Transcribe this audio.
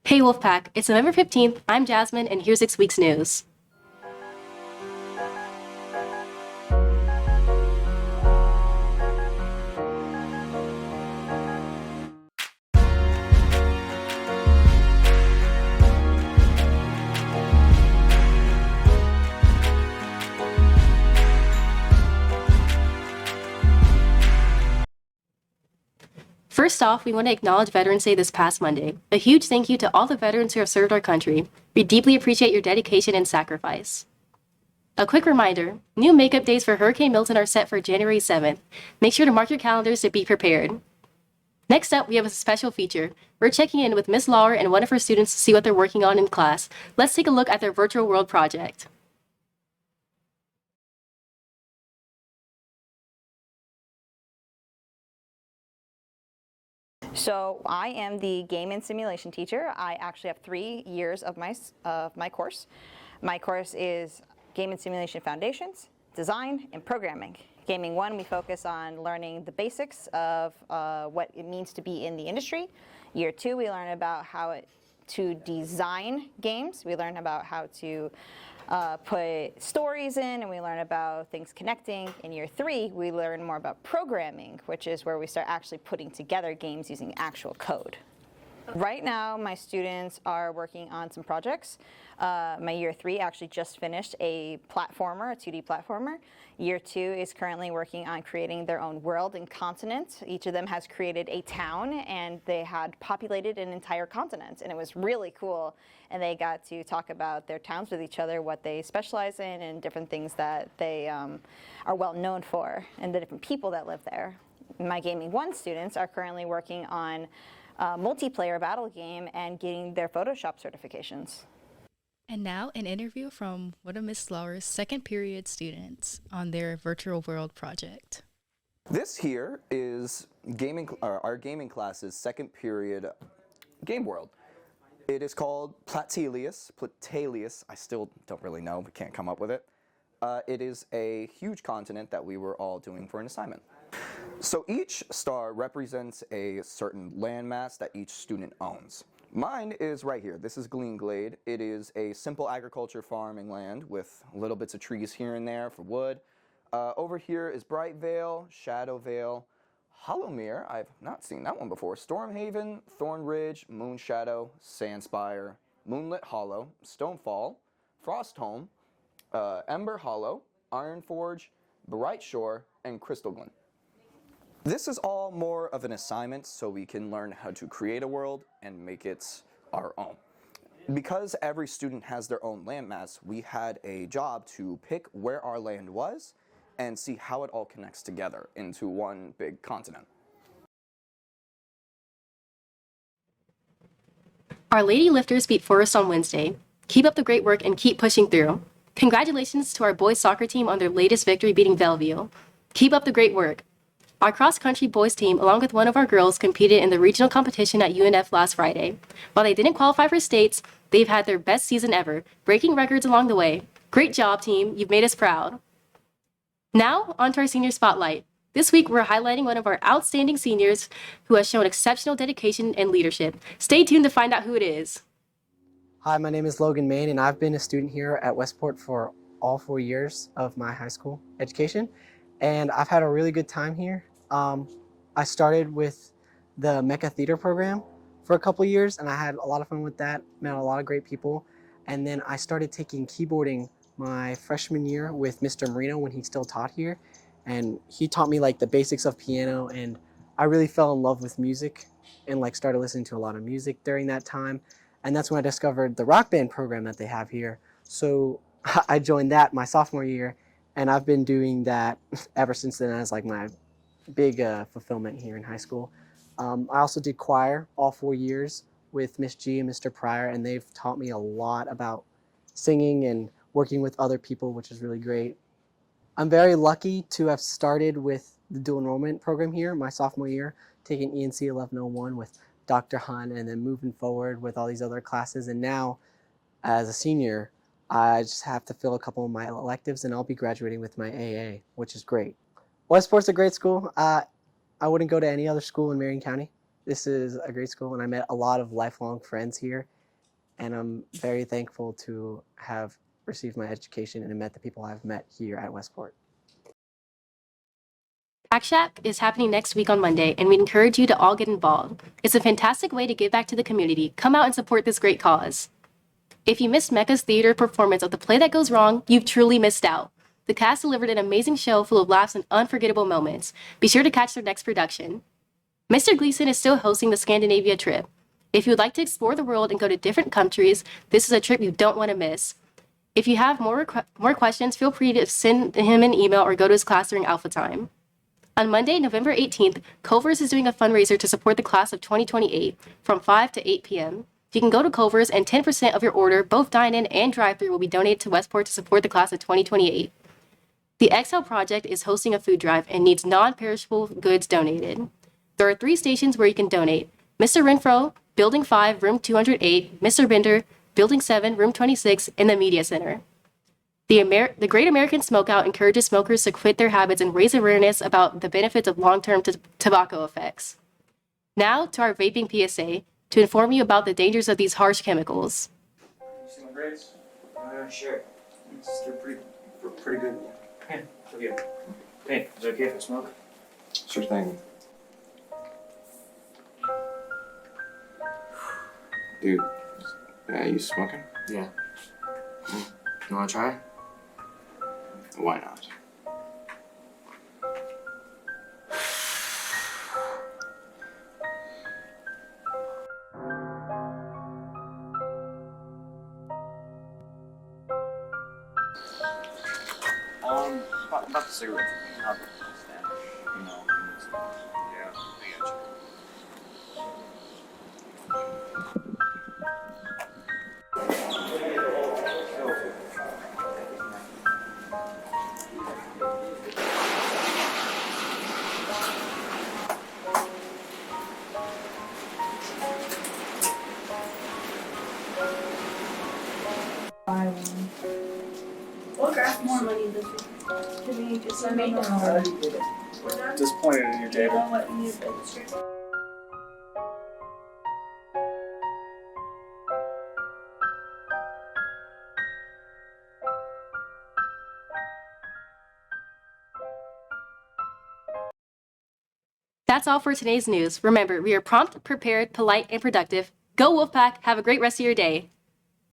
Hey Wolfpack, it's November 15th, I'm Jasmine, and here's this week's news. First off, we want to acknowledge Veterans Day this past Monday. A huge thank you to all the veterans who have served our country. We deeply appreciate your dedication and sacrifice. A quick reminder, new makeup days for Hurricane Milton are set for January 7th. Make sure to mark your calendars to be prepared. Next up, we have a special feature. We're checking in with Miss Lauer and one of her students to see what they're working on in class. Let's take a look at their virtual world project. So I am the game and simulation teacher. I actually have 3 years of my course. My course is Game and Simulation Foundations, Design, and Programming. Gaming 1, we focus on learning the basics of what it means to be in the industry. Year 2, we learn about how to design games. We learn about how to put stories in, and we learn about things connecting. In year 3, we learn more about programming, which is where we start actually putting together games using actual code. Right now, my students are working on some projects. My year 3 actually just finished a platformer, a 2D platformer. Year 2 is currently working on creating their own world and continent. Each of them has created a town, and they had populated an entire continent, and it was really cool. And they got to talk about their towns with each other, what they specialize in, and different things that they are well known for, and the different people that live there. My Gaming 1 students are currently working on a multiplayer battle game and getting their Photoshop certifications. And now an interview from one of Miss Lauer's second period students on their virtual world project. This here is our gaming class's second period game world. It is called Platelius. I still don't really know, we can't come up with it. It is a huge continent that we were all doing for an assignment. So each star represents a certain landmass that each student owns. Mine is right here. This is Glean Glade. It is a simple agriculture farming land with little bits of trees here and there for wood. Over here is Bright Vale, Shadow Vale, Hollowmere, I've not seen that one before, Stormhaven, Thorn Ridge, Moon Shadow, Sandspire, Moonlit Hollow, Stonefall, Frostholm, Ember Hollow, Ironforge, Bright Shore, and Crystal Glen. This is all more of an assignment so we can learn how to create a world and make it our own. Because every student has their own landmass, we had a job to pick where our land was and see how it all connects together into one big continent. Our Lady Lifters beat Forest on Wednesday. Keep up the great work and keep pushing through. Congratulations to our boys soccer team on their latest victory beating Bellevue. Keep up the great work. Our cross-country boys team, along with one of our girls, competed in the regional competition at UNF last Friday. While they didn't qualify for states, they've had their best season ever, breaking records along the way. Great job, team. You've made us proud. Now, on to our senior spotlight. This week, we're highlighting one of our outstanding seniors who has shown exceptional dedication and leadership. Stay tuned to find out who it is. Hi, my name is Logan Main, and I've been a student here at Westport for all 4 years of my high school education. And I've had a really good time here. I started with the Mecha Theater program for a couple years, and I had a lot of fun with that, met a lot of great people. And then I started taking keyboarding my freshman year with Mr. Marino when he still taught here. And he taught me like the basics of piano, and I really fell in love with music and like started listening to a lot of music during that time. And that's when I discovered the rock band program that they have here. So I joined that my sophomore year, and I've been doing that ever since then as like my big fulfillment here in high school. I also did choir all 4 years with Miss G and Mr. Pryor, and they've taught me a lot about singing and working with other people, which is really great. I'm very lucky to have started with the dual enrollment program here my sophomore year, taking ENC 1101 with Dr. Hun, and then moving forward with all these other classes. And now, as a senior, I just have to fill a couple of my electives, and I'll be graduating with my AA, which is great. Westport's a great school. I wouldn't go to any other school in Marion County. This is a great school, and I met a lot of lifelong friends here, and I'm very thankful to have received my education and met the people I've met here at Westport. Hack Shack is happening next week on Monday, and we encourage you to all get involved. It's a fantastic way to give back to the community. Come out and support this great cause. If you missed Mecca's theater performance of The Play That Goes Wrong, you've truly missed out. The cast delivered an amazing show full of laughs and unforgettable moments. Be sure to catch their next production. Mr. Gleason is still hosting the Scandinavia trip. If you would like to explore the world and go to different countries, this is a trip you don't want to miss. If you have more questions, feel free to send him an email or go to his class during Alpha Time. On Monday, November 18th, Culver's is doing a fundraiser to support the class of 2028 from 5 to 8 p.m. You can go to Culver's and 10% of your order, both dine-in and drive-thru, will be donated to Westport to support the class of 2028. The Excel Project is hosting a food drive and needs non-perishable goods donated. There are 3 stations where you can donate: Mr. Renfro, Building 5, Room 208, Mr. Bender, Building 7, Room 26, and the Media Center. The Great American Smokeout encourages smokers to quit their habits and raise awareness about the benefits of long-term tobacco effects. Now to our vaping PSA to inform you about the dangers of these harsh chemicals. You see my grades? Sure. They're pretty good. Hey, look at it. Hey, is it okay if I smoke? Sure thing. Dude, you smoking? Yeah. You wanna try? Why not? About the cigarettes. I'll stand. You know. Yeah, I got you. We'll grab more money this week. Can we just make them already did it? We're done? Just point it in your Do you table. know what you need to illustrate? That's all for today's news. Remember, we are prompt, prepared, polite, and productive. Go Wolfpack! Have a great rest of your day.